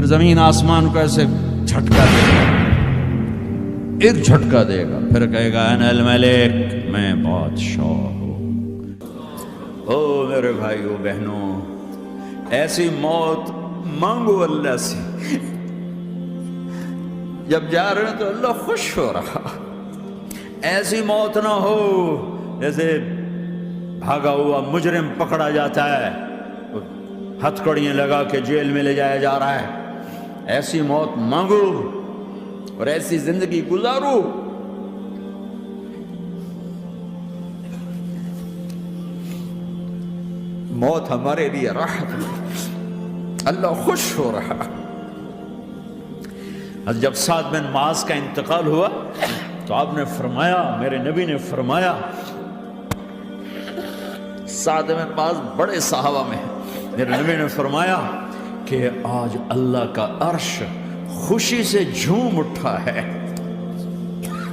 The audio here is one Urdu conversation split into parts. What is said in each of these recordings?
پھر زمین آسمان کو ایسے جھٹکا دے گا، ایک جھٹکا دے گا، پھر کہے گا انا الملک، میں بادشاہ ہوں۔ او میرے بھائیو بہنوں، ایسی موت مانگو اللہ سے، جب جا رہے ہیں تو اللہ خوش ہو رہا۔ ایسی موت نہ ہو جیسے بھاگا ہوا مجرم پکڑا جاتا ہے، ہتھکڑیاں لگا کے جیل میں لے جایا جا رہا ہے۔ ایسی موت مانگو اور ایسی زندگی گزارو۔ موت ہمارے لیے راحت ہے، اللہ خوش ہو رہا۔ جب سعد بن معاذ کا انتقال ہوا تو آپ نے فرمایا، میرے نبی نے فرمایا، سعد بن معاذ بڑے صحابہ میں ہیں، میرے نبی نے فرمایا کہ آج اللہ کا عرش خوشی سے جھوم اٹھا ہے،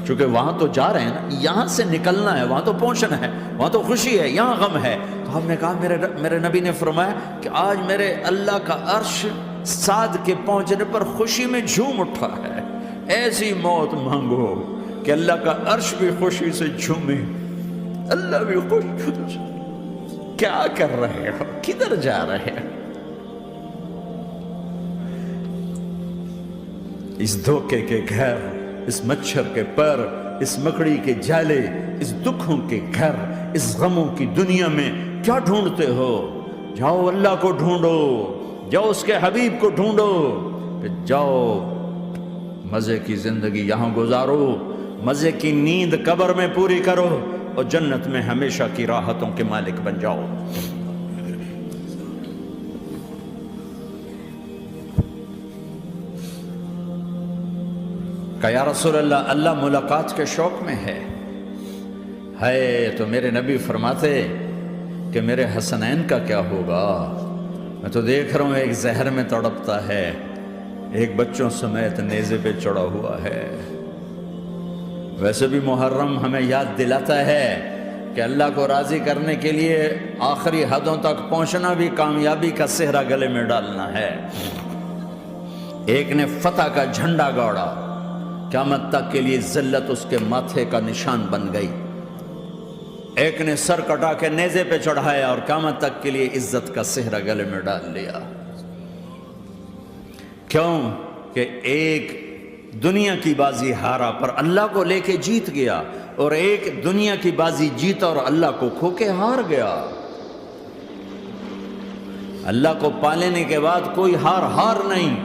چونکہ وہاں تو جا رہے ہیں نا، یہاں سے نکلنا ہے، وہاں تو پہنچنا ہے، وہاں تو خوشی ہے، یہاں غم ہے۔ تو ہم نے کہا، میرے نبی نے فرمایا کہ آج میرے اللہ کا عرش سعد کے پہنچنے پر خوشی میں جھوم اٹھا ہے۔ ایسی موت مانگو کہ اللہ کا عرش بھی خوشی سے جھومے، اللہ بھی خوش۔ کیا کر رہے ہو؟ کدھر جا رہے ہو؟ اس دھوکے کے گھر، اس مچھر کے پر، اس مکڑی کے جالے، اس دکھوں کے گھر، اس غموں کی دنیا میں کیا ڈھونڈتے ہو؟ جاؤ اللہ کو ڈھونڈو، جاؤ اس کے حبیب کو ڈھونڈو، پھر جاؤ مزے کی زندگی یہاں گزارو، مزے کی نیند قبر میں پوری کرو، اور جنت میں ہمیشہ کی راحتوں کے مالک بن جاؤ۔ کہ یا رسول اللہ، اللہ ملاقات کے شوق میں ہے۔ تو میرے نبی فرماتے کہ میرے حسنین کا کیا ہوگا؟ میں تو دیکھ رہا ہوں ایک زہر میں تڑپتا ہے، ایک بچوں سمیت نیزے پہ چڑھا ہوا ہے۔ ویسے بھی محرم ہمیں یاد دلاتا ہے کہ اللہ کو راضی کرنے کے لیے آخری حدوں تک پہنچنا بھی کامیابی کا صحرا گلے میں ڈالنا ہے۔ ایک نے فتح کا جھنڈا گاڑا، قیامت تک کے لیے ذلت اس کے ماتھے کا نشان بن گئی۔ ایک نے سر کٹا کے نیزے پہ چڑھایا اور قیامت تک کے لیے عزت کا صحرا گلے میں ڈال لیا۔ کیوں کہ ایک دنیا کی بازی ہارا پر اللہ کو لے کے جیت گیا، اور ایک دنیا کی بازی جیتا اور اللہ کو کھو کے ہار گیا۔ اللہ کو پا لینے کے بعد کوئی ہار نہیں،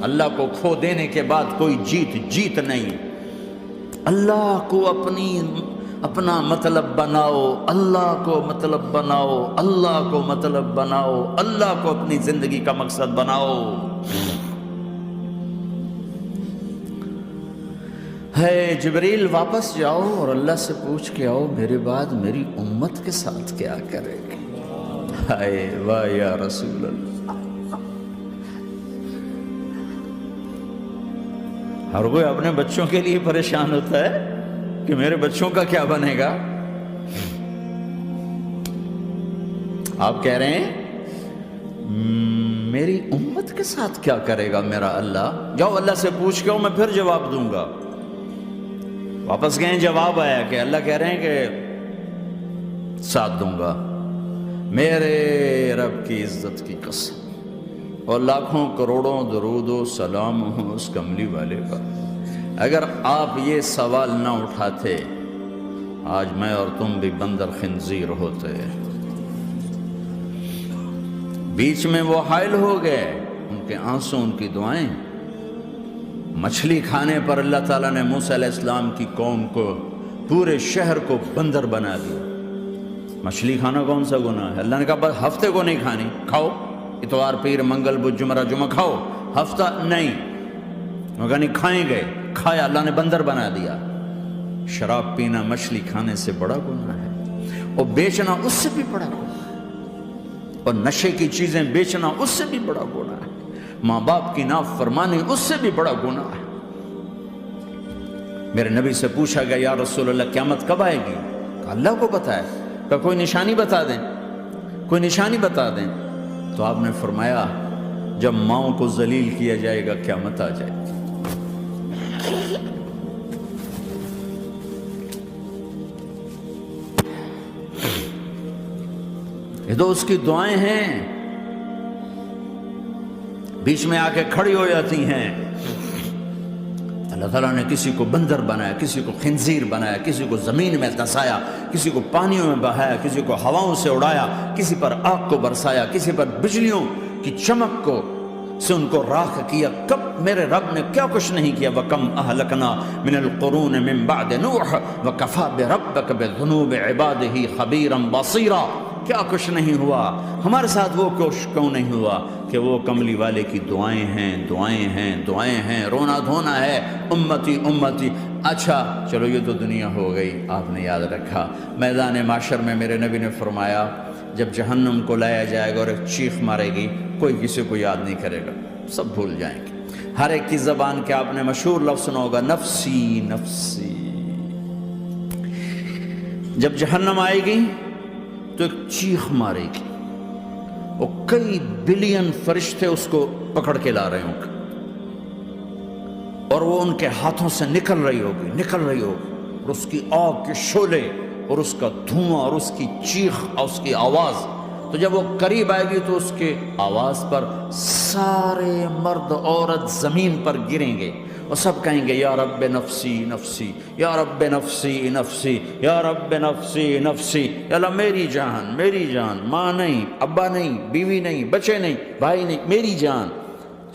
اللہ کو کھو دینے کے بعد کوئی جیت نہیں۔ اللہ کو اپنا مطلب بناؤ، اللہ کو مطلب بناؤ، اللہ کو مطلب بناؤ، اللہ کو اپنی زندگی کا مقصد بناؤ۔ جبریل واپس جاؤ اور اللہ سے پوچھ کے آؤ، میرے بعد میری امت کے ساتھ کیا کرے گی؟ واہ یا رسول اللہ۔ ہر کوئی اپنے بچوں کے لیے پریشان ہوتا ہے کہ میرے بچوں کا کیا بنے گا۔ آپ کہہ رہے ہیں میری امت کے ساتھ کیا کرے گا میرا اللہ؟ جاؤ اللہ سے پوچھ کے میں پھر جواب دوں گا۔ واپس گئے، جواب آیا کہ اللہ کہہ رہے ہیں کہ ساتھ دوں گا، میرے رب کی عزت کی قسم، اور لاکھوں کروڑوں درود و سلام ہوں اس کملی والے کا۔ اگر آپ یہ سوال نہ اٹھاتے، آج میں اور تم بھی بندر خنزیر ہوتے۔ بیچ میں وہ حائل ہو گئے، ان کے آنسو، ان کی دعائیں۔ مچھلی کھانے پر اللہ تعالیٰ نے موسیٰ علیہ السلام کی قوم کو، پورے شہر کو بندر بنا دیا۔ مچھلی کھانا کون سا گناہ ہے؟ اللہ نے کہا بس ہفتے کو نہیں کھانی، کھاؤ، اتوار پیر منگل بدھ جمعہ جمعہ کھاؤ، ہفتہ نہیں۔ مگر نہیں کھائیں گے، کھایا، اللہ نے بندر بنا دیا۔ شراب پینا مچھلی کھانے سے بڑا گناہ ہے، اور بیچنا اس سے بھی بڑا گناہ ہے، اور نشے کی چیزیں بیچنا اس سے بھی بڑا گناہ ہے، ماں باپ کی نافرمانی اس سے بھی بڑا گناہ ہے۔ میرے نبی سے پوچھا گیا یا رسول اللہ قیامت کب آئے گی؟ کہا اللہ کو پتہ ہے۔ کہا کوئی نشانی بتا دیں، کوئی نشانی بتا دیں۔ تو آپ نے فرمایا جب ماؤں کو ذلیل کیا جائے گا قیامت آ جائے گی۔ یہ تو اس کی دعائیں ہیں، بیچ میں آ کے کھڑی ہو جاتی ہیں۔ اللہ تعالیٰ نے کسی کو بندر بنایا، کسی کو خنزیر بنایا، کسی کو زمین میں دھسایا، کسی کو پانیوں میں بہایا، کسی کو ہواؤں سے اڑایا، کسی پر آگ کو برسایا، کسی پر بجلیوں کی چمک کو سے ان کو راکھ کیا۔ کب میرے رب نے کیا کچھ نہیں کیا۔ وَكَمْ أَهْلَكْنَا مِنَ الْقُرُونِ مِن بَعْدِ نُوحٍ وَكَفَىٰ بِرَبِّكَ بِذُنُوبِ عِبَادِهِ خَبِيرًا بَصِيرًا۔ کیا کچھ نہیں ہوا، ہمارے ساتھ وہ کچھ کیوں نہیں ہوا کہ وہ کملی والے کی دعائیں ہیں، دعائیں ہیں، دعائیں ہیں، رونا دھونا ہے، امتی امتی۔ اچھا چلو یہ تو دنیا ہو گئی، آپ نے یاد رکھا۔ میدان معاشر میں میرے نبی نے فرمایا جب جہنم کو لایا جائے گا اور ایک چیخ مارے گی، کوئی کسی کو یاد نہیں کرے گا، سب بھول جائیں گے۔ ہر ایک کی زبان کے آپ نے مشہور لفظ سنا ہوگا، نفسی نفسی۔ جب جہنم آئے گی تو ایک چیخ مارے گی، اور کئی بلین فرشتے اس کو پکڑ کے لا رہے ہوں گے، اور وہ ان کے ہاتھوں سے نکل رہی ہوگی، اور اس کی آگ کے شعلے اور اس کا دھواں اور اس کی چیخ اور اس کی آواز۔ تو جب وہ قریب آئے گی تو اس کے آواز پر سارے مرد عورت زمین پر گریں گے اور سب کہیں گے یا رب نفسی نفسی، یا رب نفسی نفسی، یا رب نفسی نفسی۔ یا اللہ میری جان، میری جان، ماں نہیں، ابا نہیں، بیوی نہیں، بچے نہیں، بھائی نہیں، میری جان۔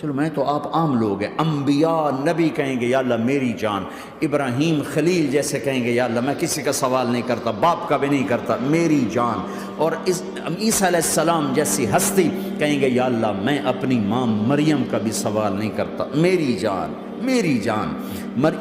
چلو میں تو آپ عام لوگ ہیں، انبیاء نبی کہیں گے یا اللہ میری جان، ابراہیم خلیل جیسے کہیں گے یا اللہ میں کسی کا سوال نہیں کرتا، باپ کا بھی نہیں کرتا، میری جان۔ اور عیسیٰ علیہ السلام جیسی ہستی کہیں گے یا اللہ میں اپنی ماں مریم کا بھی سوال نہیں کرتا، میری جان، میری جان۔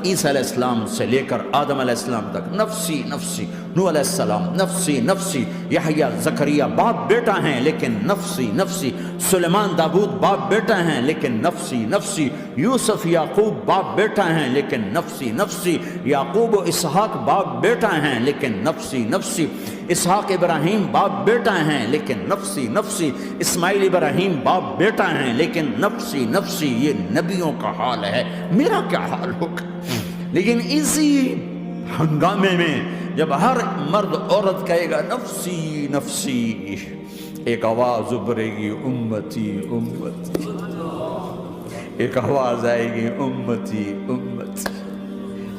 عیسیٰ علیہ السلام سے لے کر آدم علیہ السلام تک نفسی نفسی، نوح علیہ السلام نفسی نفسی، یحییٰ زکریا باپ بیٹا ہیں لیکن نفسی نفسی، سلیمان داؤد باپ بیٹا ہیں لیکن نفسی نفسی، یوسف یعقوب باپ بیٹا ہیں لیکن نفسی نفسی، یعقوب و اسحاق باپ بیٹا ہیں لیکن نفسی نفسی، اسحاق ابراہیم باپ بیٹا ہیں لیکن نفسی نفسی، اسماعیل ابراہیم باپ بیٹا ہیں لیکن نفسی نفسی۔ یہ نبیوں کا حال ہے، میرا کیا حال ہوگا؟ لیکن اسی ہنگامے میں جب ہر مرد عورت کہے گا نفسی نفسی، ایک آواز ابھرے گی امتی امتی، ایک آواز آئے گی امتی امتی،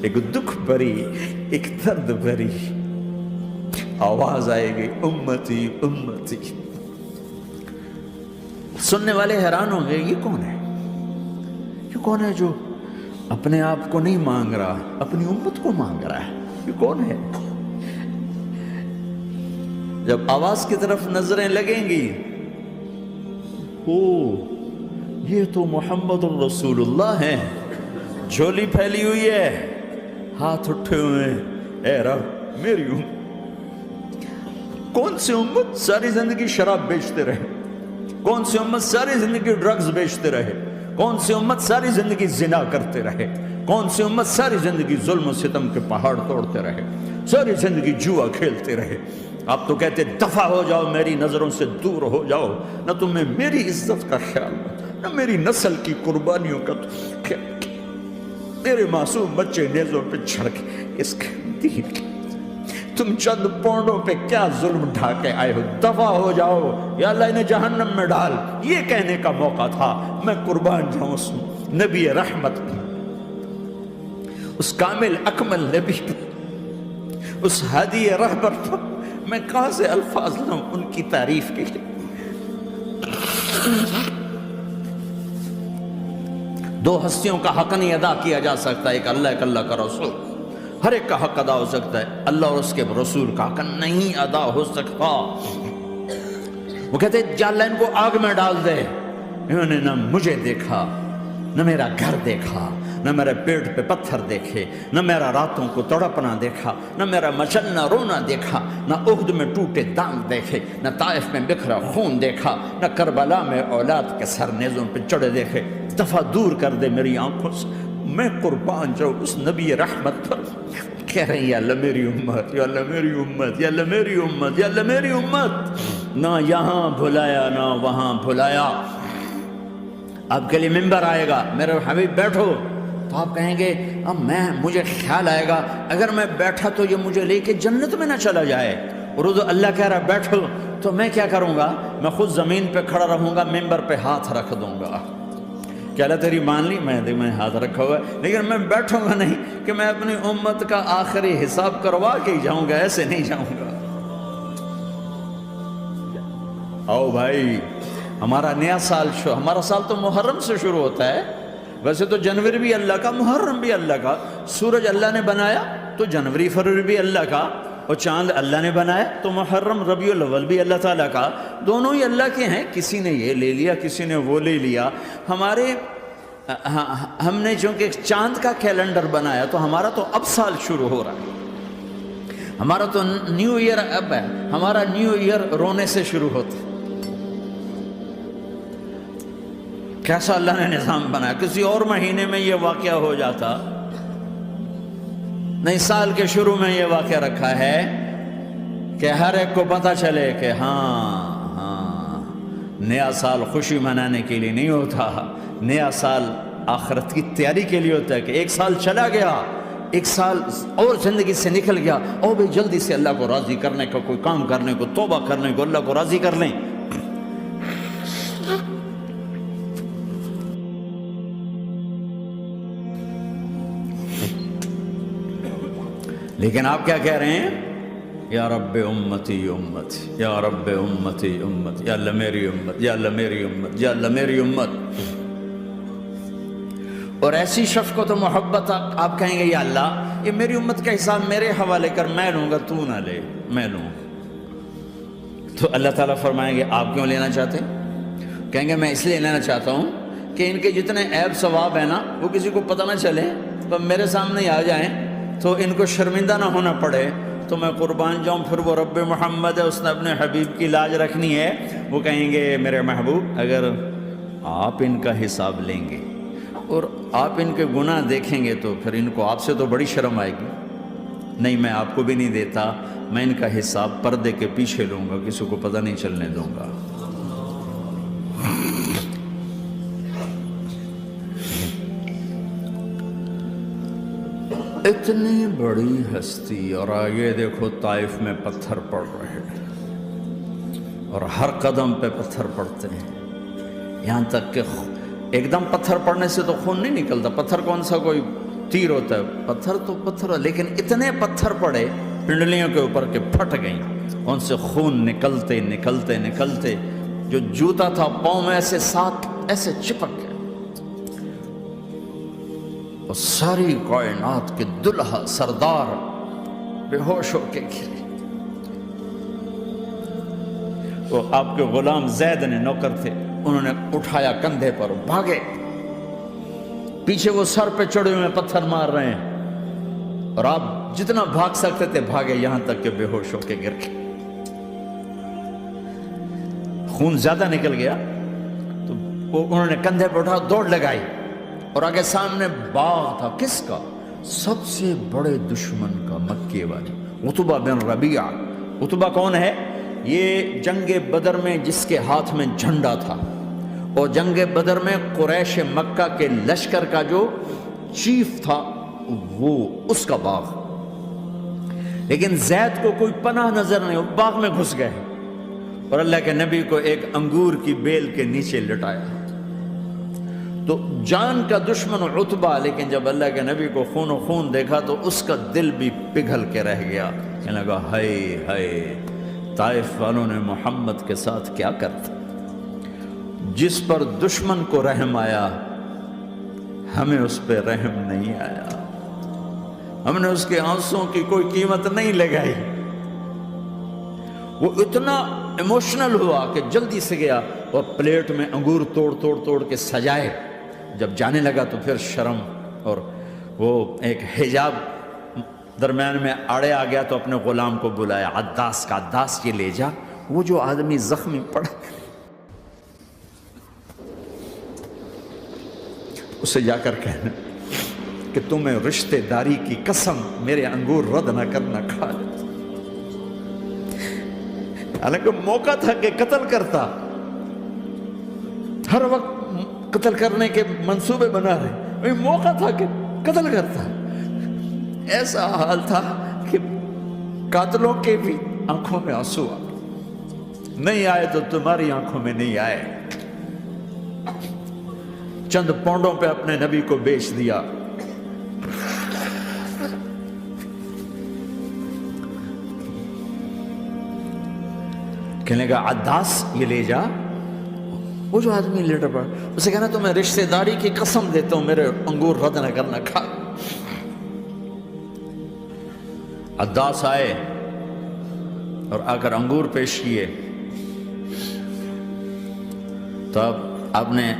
ایک دکھ بھری، ایک درد بھری آواز آئے گی امتی امتی۔ سننے والے حیران ہوں گے یہ کون ہے، یہ کون ہے جو اپنے آپ کو نہیں مانگ رہا، اپنی امت کو مانگ رہا ہے، یہ کون ہے؟ جب آواز کی طرف نظریں لگیں گی، او یہ تو محمد الرسول اللہ ہے، جھولی پھیلی ہوئی ہے، ہاتھ اٹھے ہوئے ہیں، اے رب میری امت۔ کون سی امت ساری زندگی شراب بیچتے رہے، کون سی امت ساری زندگی ڈرگز بیچتے رہے، کون سی امت ساری زندگی زنا کرتے رہے، کون سی امت ساری زندگی ظلم و ستم کے پہاڑ توڑتے رہے، ساری زندگی جوا کھیلتے رہے۔ آپ تو کہتے دفع ہو جاؤ، میری نظروں سے دور ہو جاؤ، نہ تمہیں میری عزت کا خیال، نہ میری نسل کی قربانیوں کا خیال، میرے معصوم بچے نیزوں پہ چڑھ کے اس کے دین کی تم چند پونڈوں پہ کیا ظلم ڈھا کے آئے ہو، دفع ہو جاؤ، یا اللہ انہیں جہنم میں ڈال۔ یہ کہنے کا موقع تھا، میں قربان جاؤں اس نبی رحمت پر، اس کامل اکمل نبی پر، اس ہادی رہبر پر میں کہاں سے الفاظ لوں ان کی تعریف کے لیے۔ دو ہستیوں کا حق نہیں ادا کیا جا سکتا، ایک اللہ، ایک اللہ کا رسول۔ ہر ایک کا حق ادا ہو سکتا ہے، اللہ اور اس کے رسول کا حق نہیں ادا ہو سکتا۔ وہ کہتے ہیں یا اللہ ان کو آگ میں ڈال دے، انہوں نے نہ مجھے دیکھا، نہ میرا گھر دیکھا، نہ میرے پیٹ پہ پتھر دیکھے، نہ میرا راتوں کو تڑپنا دیکھا، نہ میرا مچلنا رونا دیکھا، نہ احد میں ٹوٹے دانت دیکھے، نہ طائف میں بکھرا خون دیکھا، نہ کربلا میں اولاد کے سر نیزوں پہ چڑھے دیکھے۔ دفع دور کر دے میری آنکھوں سے، میں قربان جاؤں اس نبی رحمت پر۔ کہہ رہے ہیں یا اللہ میری امت، یا اللہ میری امت، یا اللہ میری امت، یا اللہ میری امت۔ نہ یہاں بھلایا نہ وہاں بھلایا، آپ کے لیے ممبر آئے گا، میرے حبیب بیٹھو، تو آپ کہیں گے اب مجھے خیال آئے گا اگر میں بیٹھا تو یہ مجھے لے کے جنت میں نہ چلا جائے، اور اللہ کہہ رہا بیٹھو، تو میں کیا کروں گا؟ میں خود زمین پہ کھڑا رہوں گا، ممبر پہ ہاتھ رکھ دوں گا کہ اللہ تیری مان لی، میں ہاتھ رکھا ہوا ہے، لیکن میں بیٹھوں گا نہیں کہ میں اپنی امت کا آخری حساب کروا کے ہی جاؤں گا، ایسے نہیں جاؤں گا۔ آؤ بھائی، ہمارا نیا سال ہمارا سال تو محرم سے شروع ہوتا ہے، ویسے تو جنوری بھی اللہ کا، محرم بھی اللہ کا، سورج اللہ نے بنایا تو جنوری فروری بھی اللہ کا، اور چاند اللہ نے بنایا تو محرم ربیع الاول بھی اللہ تعالیٰ کا، دونوں ہی اللہ کے ہیں، کسی نے یہ لے لیا کسی نے وہ لے لیا۔ ہم نے چونکہ چاند کا کیلنڈر بنایا تو ہمارا تو اب سال شروع ہو رہا ہے، ہمارا تو نیو ایئر اب ہے، ہمارا نیو ایئر رونے سے شروع ہوتا ہے۔ کیسا اللہ نے نظام بنایا، کسی اور مہینے میں یہ واقعہ ہو جاتا، نہیں سال کے شروع میں یہ واقعہ رکھا ہے کہ ہر ایک کو پتہ چلے کہ ہاں نیا سال خوشی منانے کے لیے نہیں ہوتا، نیا سال آخرت کی تیاری کے لیے ہوتا ہے کہ ایک سال چلا گیا، ایک سال اور زندگی سے نکل گیا، اور بھی جلدی سے اللہ کو راضی کرنے کا کوئی کام کرنے کو، توبہ کرنے کو، اللہ کو راضی کر لیں۔ لیکن آپ کیا کہہ رہے ہیں؟ یا رب امتی امت، یا رب امتی امت، یا اللہ میری امت، یا اللہ میری امت، یا اللہ میری امت۔ اور ایسی شفقت و محبت آپ کہیں گے یا اللہ یہ میری امت کا حساب میرے حوالے کر، میں لوں گا، تو نہ لے، میں لوں۔ تو اللہ تعالیٰ فرمائیں گے آپ کیوں لینا چاہتے؟ کہیں گے میں اس لیے لینا چاہتا ہوں کہ ان کے جتنے عیب ثواب ہیں نا وہ کسی کو پتہ نہ چلے، تو میرے سامنے آ جائیں تو ان کو شرمندہ نہ ہونا پڑے، تو میں قربان جاؤں۔ پھر وہ رب محمد ہے، اس نے اپنے حبیب کی لاج رکھنی ہے، وہ کہیں گے میرے محبوب اگر آپ ان کا حساب لیں گے اور آپ ان کے گناہ دیکھیں گے تو پھر ان کو آپ سے تو بڑی شرم آئے گی، نہیں میں آپ کو بھی نہیں دیتا، میں ان کا حساب پردے کے پیچھے لوں گا، کسی کو پتہ نہیں چلنے دوں گا۔ اتنی بڑی ہستی، اور آگے دیکھو طائف میں پتھر پڑ رہے ہیں، اور ہر قدم پہ پتھر پڑتے ہیں، یہاں تک کہ ایک دم پتھر پڑنے سے تو خون نہیں نکلتا، پتھر کون سا کوئی تیر ہوتا ہے، پتھر تو پتھر، لیکن اتنے پتھر پڑے پنڈلیوں کے اوپر کے پھٹ گئیں، ان سے خون نکلتے نکلتے نکلتے جو جوتا تھا پاؤں میں ایسے ساتھ ایسے چپک گئے، اور ساری کائنات کے دلہا سردار بے ہوش ہو کے گرے۔ وہ آپ کے غلام زید نے نوکر تھے، انہوں نے اٹھایا کندھے پر، بھاگے، پیچھے وہ سر پہ چڑھے ہوئے پتھر مار رہے ہیں، اور آپ جتنا بھاگ سکتے تھے بھاگے، یہاں تک کہ بے ہوش ہو کے گر گئے۔ خون زیادہ نکل گیا تو انہوں نے کندھے پہ اٹھا، دوڑ لگائی، اور آگے سامنے باغ تھا، کس کا؟ سب سے بڑے دشمن کا، مکے والے عتبہ بن ربیعہ۔ عتبہ کون ہے؟ یہ جنگ بدر میں جس کے ہاتھ میں جھنڈا تھا، اور جنگ بدر میں قریش مکہ کے لشکر کا جو چیف تھا وہ اس کا باغ۔ لیکن زید کو کوئی پناہ نظر نہیں، وہ باغ میں گھس گئے، اور اللہ کے نبی کو ایک انگور کی بیل کے نیچے لٹایا۔ تو جان کا دشمن عتبہ، لیکن جب اللہ کے نبی کو خون و خون دیکھا تو اس کا دل بھی پگھل کے رہ گیا، کہنے لگا ہائے ہائے، طائف والوں نے محمد کے ساتھ کیا کرتا؟ جس پر دشمن کو رحم آیا ہمیں اس پہ رحم نہیں آیا، ہم نے اس کے آنسوں کی کوئی قیمت نہیں لگائی۔ وہ اتنا ایموشنل ہوا کہ جلدی سے گیا اور پلیٹ میں انگور توڑ کے سجائے، جب جانے لگا تو پھر شرم اور وہ ایک حجاب درمیان میں آڑے آ گیا، تو اپنے غلام کو بلایا، عداس کا، عداس یہ لے جا وہ جو آدمی زخمی پڑا، اسے جا کر کہنا کہ تمہیں رشتہ داری کی قسم میرے انگور رد نہ کرنا، کھا لے۔ حالانکہ موقع تھا کہ قتل کرتا، ہر وقت قتل کرنے کے منصوبے بنا رہے، موقع تھا کہ قتل کرتا۔ ایسا حال تھا کہ قاتلوں کے بھی آنکھوں میں آنسو آ نہیں آئے تو تمہاری آنکھوں میں نہیں آئے۔ چند پونڈوں پہ اپنے نبی کو بیچ دیا۔ کہنے لگا عداس یہ لے جا۔ وہ جو آدمی لیٹر پڑا اسے کہنا تو میں رشتہ داری کی قسم دیتا ہوں میرے انگور رد نہ کرنا، کھا۔ عداس آئے اور آ کر انگور پیش کیے، تو اب آپ نے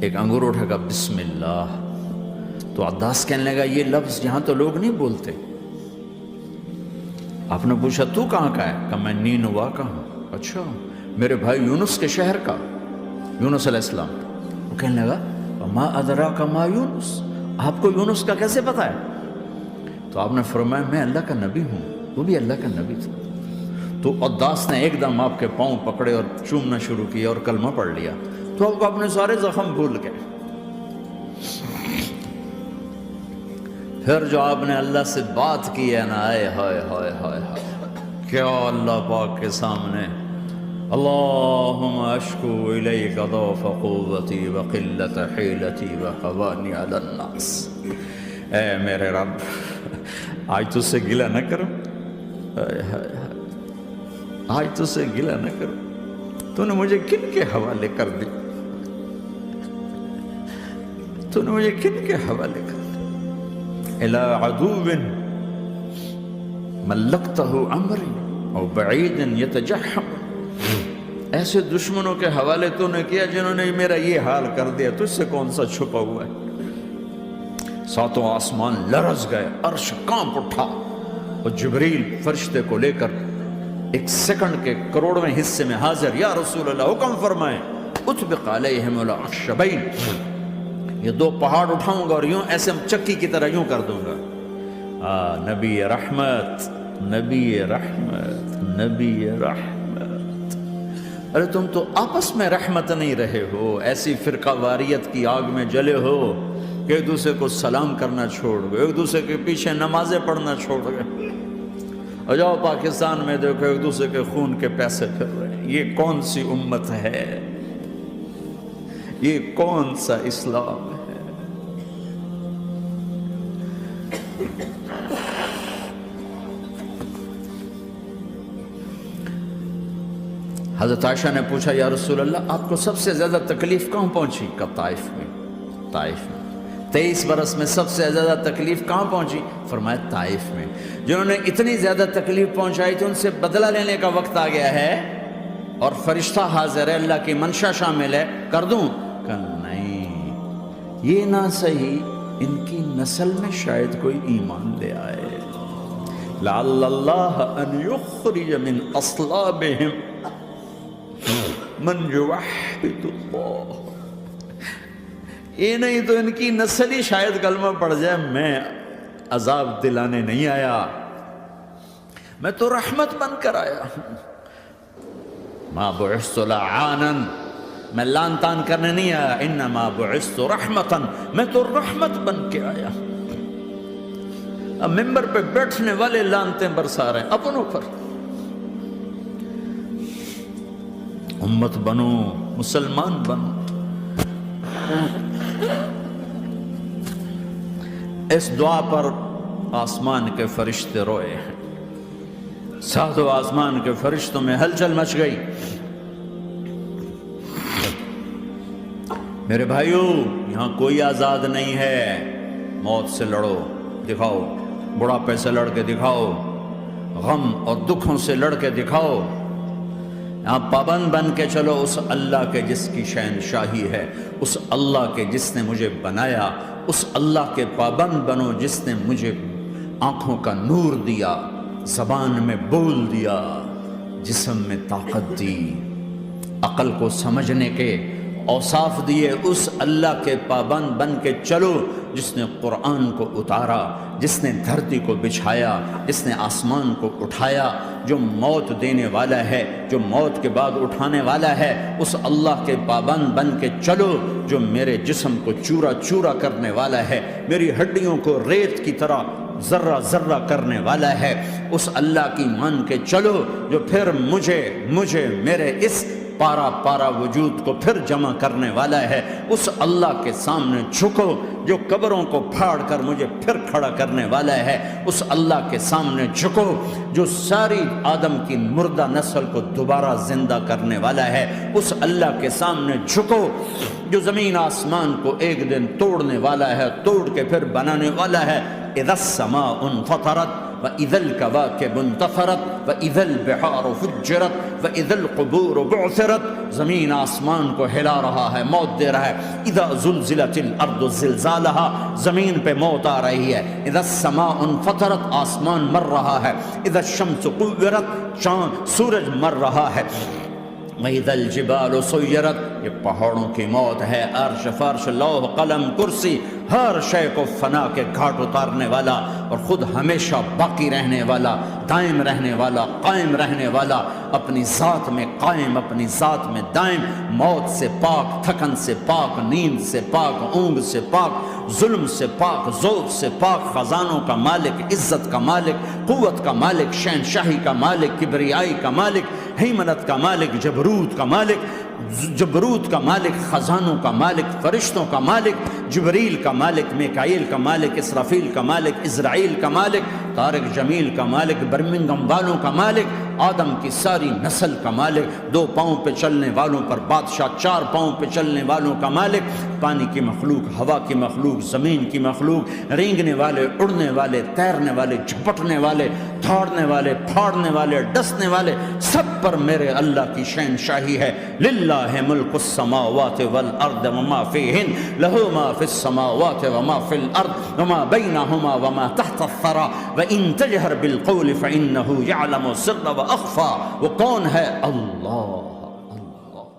ایک انگور اٹھا کر بسم اللہ۔ تو عداس کہنے لگا یہ لفظ یہاں تو لوگ نہیں بولتے۔ آپ نے پوچھا تو کہاں کا ہے؟ کہا میں نینوا کا ہوں۔ اچھا، میرے بھائی یونس کے شہر کا، یونس علیہ السلام۔ وہ کہنے لگا ما ادراک ما یونس، آپ کو یونس کا کیسے پتا ہے؟ تو آپ نے فرمایا میں اللہ کا نبی ہوں، وہ بھی اللہ کا نبی تھا۔ تو عداس نے ایک دم آپ کے پاؤں پکڑے اور چومنا شروع کیا اور کلمہ پڑھ لیا، تو آپ کو اپنے سارے زخم بھول گئے۔ پھر جو آپ نے اللہ سے بات کی ہے نا، آئے ہائے ہائے ہائے ہائے، کیا اللہ پاک کے سامنے اللہم اشکو الیک ضعف قوتی وقلت حیلتی وحوانی علی الناس۔ اے میرے رب آج تجھ سے گلہ نہ کرو، آج تجھ سے گلہ نہ کرو، تو نے مجھے کن کے حوالے کر دی، تو نے مجھے کن کے حوالے کر دی؟ الی عدو ملکتہ عمری او بعید یتجحم، ایسے دشمنوں کے حوالے تو نے کیا جنہوں نے میرا یہ حال کر دیا، تجھ سے کون سا چھپا ہوا ہے؟ ساتوں آسمان لرز گئے، عرش کانپ اٹھا، اور جبریل فرشتے کو لے کر ایک سیکنڈ کے کروڑویں حصے میں حاضر، یا رسول اللہ حکم فرمائیں اطبق علیہم الاخشبین، یہ دو پہاڑ اٹھاؤں گا اور یوں ایسے چکی کی طرح یوں کر دوں گا۔ نبی رحمت، نبی رحمت، نبی رحمت۔ ارے تم تو آپس میں رحمت نہیں رہے ہو، ایسی فرقہ واریت کی آگ میں جلے ہو کہ ایک دوسرے کو سلام کرنا چھوڑ گئے، ایک دوسرے کے پیچھے نمازیں پڑھنا چھوڑ گئے۔ اور جاؤ پاکستان میں دیکھو ایک دوسرے کے خون کے پیسے پھر رہے ہیں۔ یہ کون سی امت ہے؟ یہ کون سا اسلام ہے؟ حضرت عائشہ نے پوچھا یا رسول اللہ آپ کو سب سے زیادہ تکلیف کہاں پہنچی؟ کہا طائف میں، طائف میں۔ 23 برس میں سب سے زیادہ تکلیف کہاں پہنچی؟ فرمایا طائف میں۔ جنہوں نے اتنی زیادہ تکلیف پہنچائی تھی ان سے بدلہ لینے کا وقت آ گیا ہے، اور فرشتہ حاضر ہے، اللہ کی منشا شامل ہے، کر دوں؟ کہ نہیں، یہ نہ صحیح، ان کی نسل میں شاید کوئی ایمان لے آئے، لعل اللہ ان یخرج من اصلابہم من یوحد اللہ۔ یہ نہیں تو ان کی نسل ہی شاید کلمہ پڑھ جائے۔ میں عذاب دلانے نہیں آیا، میں تو رحمت بن کر آیا ہوں۔ ما بعثت لعانا، میں لان تان کرنے نہیں آیا، انما بعثت رحمتا، میں تو رحمت بن کے آیا۔ اب ممبر پہ بیٹھنے والے لانتیں برسا رہے ہیں اپنوں پر۔ امت بنو، مسلمان بنو۔ اس دعا پر آسمان کے فرشتے روئے ہیں، ساتوں آسمان کے فرشتوں میں ہلچل مچ گئی۔ میرے بھائیو، یہاں کوئی آزاد نہیں ہے۔ موت سے لڑو، دکھاؤ، بڑھاپے سے لڑ کے دکھاؤ، غم اور دکھوں سے لڑ کے دکھاؤ۔ یہاں پابند بن کے چلو اس اللہ کے جس کی شہنشاہی ہے، اس اللہ کے جس نے مجھے بنایا، اس اللہ کے پابند بنو جس نے مجھے آنکھوں کا نور دیا، زبان میں بول دیا، جسم میں طاقت دی، عقل کو سمجھنے کے اوصاف دیے۔ اس اللہ کے پابند بن کے چلو جس نے قرآن کو اتارا، جس نے دھرتی کو بچھایا، جس نے آسمان کو اٹھایا، جو موت دینے والا ہے، جو موت کے بعد اٹھانے والا ہے، اس اللہ کے پابند بن کے چلو جو میرے جسم کو چورا چورا کرنے والا ہے، میری ہڈیوں کو ریت کی طرح ذرہ ذرہ کرنے والا ہے، اس اللہ کی مان کے چلو جو پھر مجھے میرے اس پارا پارا وجود کو پھر جمع کرنے والا ہے، اس اللہ کے سامنے جھکو جو قبروں کو پھاڑ کر مجھے پھر کھڑا کرنے والا ہے، اس اللہ کے سامنے جھکو جو ساری آدم کی مردہ نسل کو دوبارہ زندہ کرنے والا ہے، اس اللہ کے سامنے جھکو جو زمین آسمان کو ایک دن توڑنے والا ہے، توڑ کے پھر بنانے والا ہے۔ اذا السماء انفطرت وَإِذَا الْكَوَاكِبُ انتَثَرَتْ وَإِذَا الْبِحَارُ فُجِّرَتْ وَإِذَا الْقُبُورُ بُعْثِرَتْ، زمین آسمان کو ہلا رہا ہے، موت دے رہا ہے۔ اِذَا زُلْزِلَتِ الْأَرْضُ زِلْزَالَهَا، زمین پہ موت آ رہی ہے۔ اِذَا السَّمَاءُ انفطرت، آسمان مر رہا ہے۔ اِذَا الشَّمْسُ كُوِّرَتْ، سورج مر رہا ہے۔ وَإِذَا الْجِبَالُ سُيِّرَتْ، یہ پہاڑوں کی موت ہے۔ عرش فرش لوح قلم کرسی ہر شے کو فنا کے گھاٹ اتارنے والا اور خود ہمیشہ باقی رہنے والا، دائم رہنے والا، قائم رہنے والا، اپنی ذات میں قائم، اپنی ذات میں دائم، موت سے پاک، تھکن سے پاک، نیند سے پاک، اونگ سے پاک، ظلم سے پاک، ذوق سے پاک، خزانوں کا مالک، عزت کا مالک، قوت کا مالک، شہنشاہی کا مالک، کبریائی کا مالک، ہیمنت کا مالک، جبروت کا مالک، خزانوں کا مالک، فرشتوں کا مالک، جبریل کا مالک، میکائیل کا مالک، اسرافیل کا مالک، اسرائیل کا مالک، طارق جمیل کا مالک، برمنگم والوں کا مالک، آدم کی ساری نسل کا مالک، 2 پاؤں پہ چلنے والوں پر بادشاہ، 4 پاؤں پہ چلنے والوں کا مالک، پانی کی مخلوق، ہوا کی مخلوق، زمین کی مخلوق، رینگنے والے، اڑنے والے، تیرنے والے، جھپٹنے والے، دھاڑنے والے، پھاڑنے والے، ڈسنے والے، سب پر میرے اللہ کی شہنشاہی ہے۔ للہ ملک السماوات والارض وما فیہن، لہ ما فی السماوات وما فی الارض وما بینہما وما تحت الثری وان تجہر بالقول فانہ یعلم السر واخفی۔ وہ کون ہے؟ اللہ۔